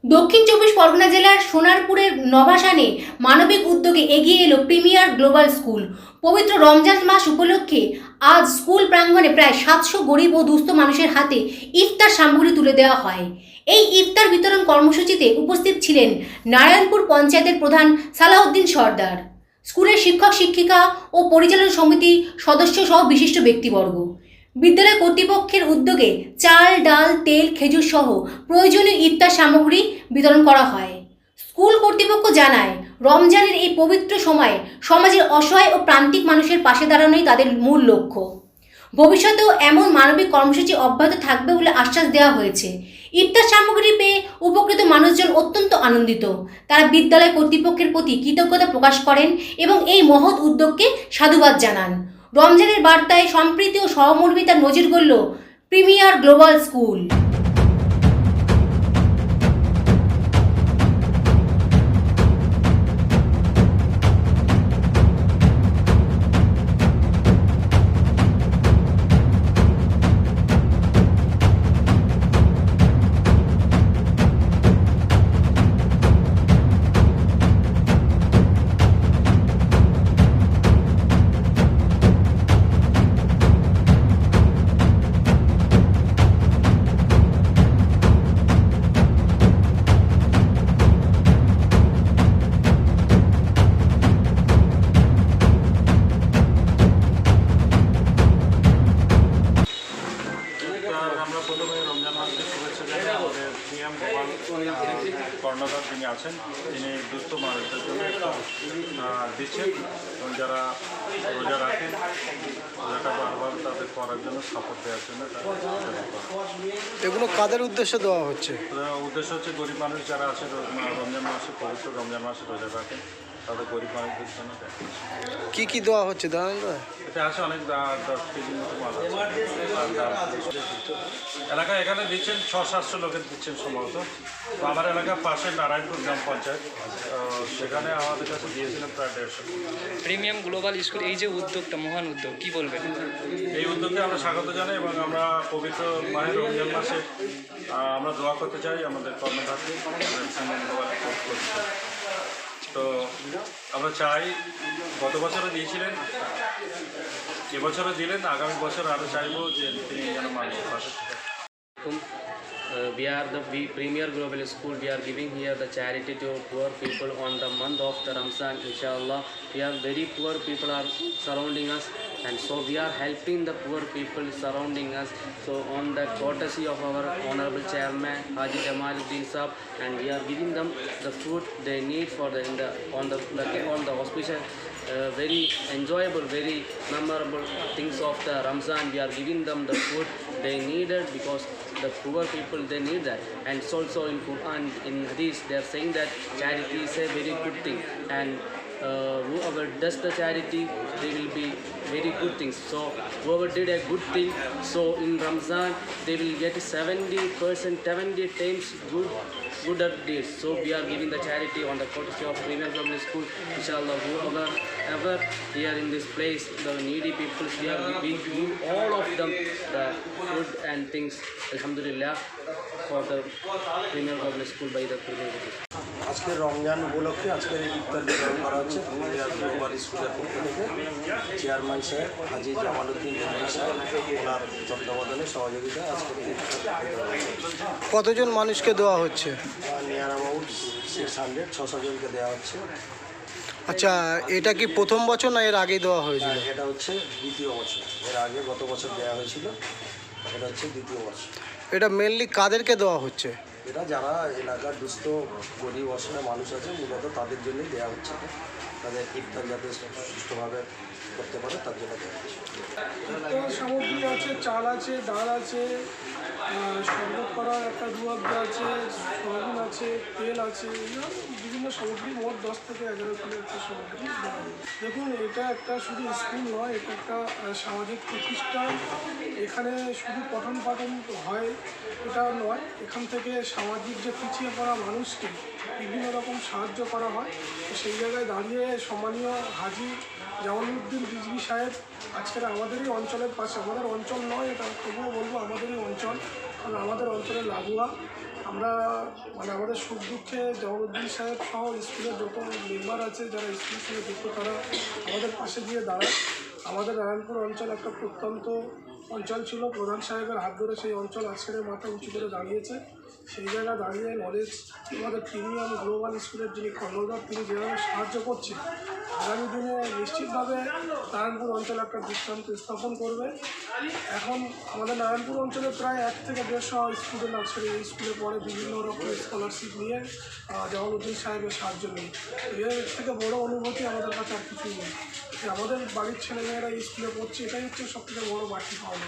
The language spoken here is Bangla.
দক্ষিণ চব্বিশ পরগনা জেলার সোনারপুরের নবাসানে মানবিক উদ্যোগে এগিয়ে এলো প্রিমিয়ার গ্লোবাল স্কুল। পবিত্র রমজান মাস উপলক্ষে আজ স্কুল প্রাঙ্গণে প্রায় 700 গরিব ও দুস্থ মানুষের হাতে ইফতার সামগ্রী তুলে দেওয়া হয়। এই ইফতার বিতরণ কর্মসূচিতে উপস্থিত ছিলেন নারায়ণপুর পঞ্চায়েতের প্রধান সালাউদ্দিন সর্দার, স্কুলের শিক্ষক শিক্ষিকা ও পরিচালনা সমিতি সদস্য সহ বিশিষ্ট ব্যক্তিবর্গ। বিদ্যালয় কর্তৃপক্ষের উদ্যোগে চাল, ডাল, তেল, খেজুর সহ প্রয়োজনীয় ইফতার সামগ্রী বিতরণ করা হয়। স্কুল কর্তৃপক্ষ জানায়, রমজানের এই পবিত্র সময়ে সমাজের অসহায় ও প্রান্তিক মানুষের পাশে দাঁড়ানোই তাদের মূল লক্ষ্য। ভবিষ্যতেও এমন মানবিক কর্মসূচি অব্যাহত থাকবে বলে আশ্বাস দেওয়া হয়েছে। ইফতার সামগ্রী পেয়ে উপকৃত মানুষজন অত্যন্ত আনন্দিত। তারা বিদ্যালয় কর্তৃপক্ষের প্রতি কৃতজ্ঞতা প্রকাশ করেন এবং এই মহৎ উদ্যোগকে সাধুবাদ জানান। রমজানের বার্তায় সম্প্রীতি ও সহমর্মিতার নজির গড়ল প্রিমিয়ার গ্লোবাল স্কুল। আমরা প্রথমে রমজান মাসকে শুভেচ্ছা জানাই আমাদের পিএম কর্ণধার যিনি আছেন, তিনি দুস্থ মানুষদের জন্য দিচ্ছেন এবং যারা রোজা রাখেন রোজাটা বারবার তাদের করার জন্য সাপোর্ট দেওয়ার জন্য এগুলো কাদের উদ্দেশ্যে দেওয়া হচ্ছে? উদ্দেশ্য হচ্ছে গরিব মানুষ যারা আছে রমজান মাসে, পবিত্র রমজান মাসে রোজা রাখেন, তাদের গরিব মানুষদের জন্য কি কি দেওয়া হচ্ছে দাদা? এটা আছে অনেক 10 কেজির মতো মাল এলাকায় এখানে দিচ্ছেন 600-700 লোকের দিচ্ছেন সম্ভবত। তো আমার এলাকার পাশে নারায়ণপুর গ্রাম পঞ্চায়েত, সেখানে আমাদের কাছে দিয়েছিলেন প্রায় 150। প্রিমিয়াম গ্লোবাল স্কুল এই যে উদ্যোগটা, মহান উদ্যোগ, কি বলবেন? এই উদ্যোগে আমরা স্বাগত জানাই এবং আমরা পবিত্র মাহে রমজান মাসে আমরা দোয়া করতে চাই আমাদের কর্মধারকে তো আমরা চাই, গত বছরও দিয়েছিলেন, এবছরও দিলেন, আগামী বছর আরও চাইবো যে তিনি যেন মানুষের পাশে থাকেন। We are the Premier Global School. We are giving here the charity to poor people on the month of the Ramzan. Inshallah, we are very poor people are surrounding us, and so we are helping the poor people surrounding us. So on the courtesy of our honorable chairman Haji Jamaluddin Saab, and we are giving them the food they need for on the auspicious. Very enjoyable, very memorable things of the Ramzan. We are giving them the food they needed because the poor people, they need that. And also in Quran, in Hadith, they are saying that charity is a very good thing, and whoever does the charity, they will be very good things. So whoever did a good thing, so in Ramzan they will get 70%, 70 times gooder deeds. So we are giving the charity on the courtesy of Premier Global School. Inshallah, whoever ever here in this place, the needy people, we give all of them the food and things. Alhamdulillah, for the Premier Global School by the Premier Global School. আজকে রমজান উপলক্ষে আজকের এই ইফতার বিতরণ করা হচ্ছে প্রিমিয়ার গ্লোবাল স্কুলের পক্ষ থেকে। চেয়ারম্যান সাহেব হাজি জামালউদ্দিন সাহেব, ওনার তত্ত্বাবধানে সহযোগিতা আজকের এই ইফতার। কতজন মানুষকে দেওয়া হচ্ছে? নিয়ার অ্যামাউন্ট 600 জনকে দেওয়া হচ্ছে। আচ্ছা, এটা কি প্রথম বছর না এর আগে দেওয়া হয়েছিল? এটা হচ্ছে দ্বিতীয় বছর। এর আগে গত বছর দেওয়া হয়েছিল, এটা হচ্ছে দ্বিতীয় বছর। এটা মেনলি কাদেরকে দেওয়া হচ্ছে? এটা যারা এলাকার দুস্থ গরিব অসহায় মানুষ আছে, মূলত তাদের জন্যই দেওয়া হচ্ছে। তাদের ইফতার যাতে সুষ্ঠুভাবে করতে পারে তার জন্য দেওয়া হচ্ছে। ইফতার সামগ্রী আছে, চাল আছে, ডাল আছে, শরবত করার একটা রুয়াবজা আছে, সয়াবিন আছে, তেল আছে, বিভিন্ন সামগ্রী, মোট 10 থেকে 11 কিলো একটা সামগ্রী দেওয়া হয়। দেখুন, এটা একটা শুধু স্কুল নয়, এটা একটা সামাজিক প্রতিষ্ঠান। এখানে শুধু পঠন পাঠন হয় এটা নয়, এখান থেকে সামাজিক যে পিছিয়ে পড়া মানুষকে বিভিন্ন রকম সাহায্য করা হয়। তো সেই জায়গায় দাঁড়িয়ে সম্মানীয় হাজি জামালউদ্দিন রিজভী সাহেব আজকের আমাদেরই অঞ্চলের পাশে, আমাদের অঞ্চল নয় এটা, তবুও বলবো আমাদেরই অঞ্চল, কারণ আমাদের অঞ্চলের লাগোয়া আমরা মানে আমাদের সুখ দুঃখে জামালউদ্দিন সাহেব সহ স্কুলের যত মেম্বার আছে যারা স্কুলের সঙ্গে যুক্ত তারা আমাদের পাশে গিয়ে দাঁড়ায়। আমাদের নারায়ণপুর অঞ্চল একটা প্রত্যন্ত অঞ্চল ছিল, প্রধান সাহেবের হাত ধরে সেই অঞ্চল আজকের মাথা উঁচু করে দাঁড়িয়েছে। সেই জায়গায় দাঁড়িয়ে নলেজ আমাদের প্রিমিয়াম গ্লোবাল স্কুলের যিনি কর্ণধার তিনি যেভাবে সাহায্য করছে, আগামী দিনে নিশ্চিতভাবে নারায়ণপুর অঞ্চল একটা দৃষ্টান্ত স্থাপন করবে। এখন আমাদের নারায়ণপুর অঞ্চলে প্রায় 1 থেকে 150 স্টুডেন্ট আজকের এই স্কুলে পড়ে, বিভিন্ন রকমের স্কলারশিপ নিয়ে জামালউদ্দিন সাহেবের সাহায্য নিয়ে। এর থেকে বড় অনুভূতি আমাদের কাছে আর কিছুই নেই যে আমাদের বাড়ির ছেলেমেয়েরা এই স্কুলে পড়ছে, এটাই হচ্ছে সবথেকে বড় বাড়তি পাওয়া।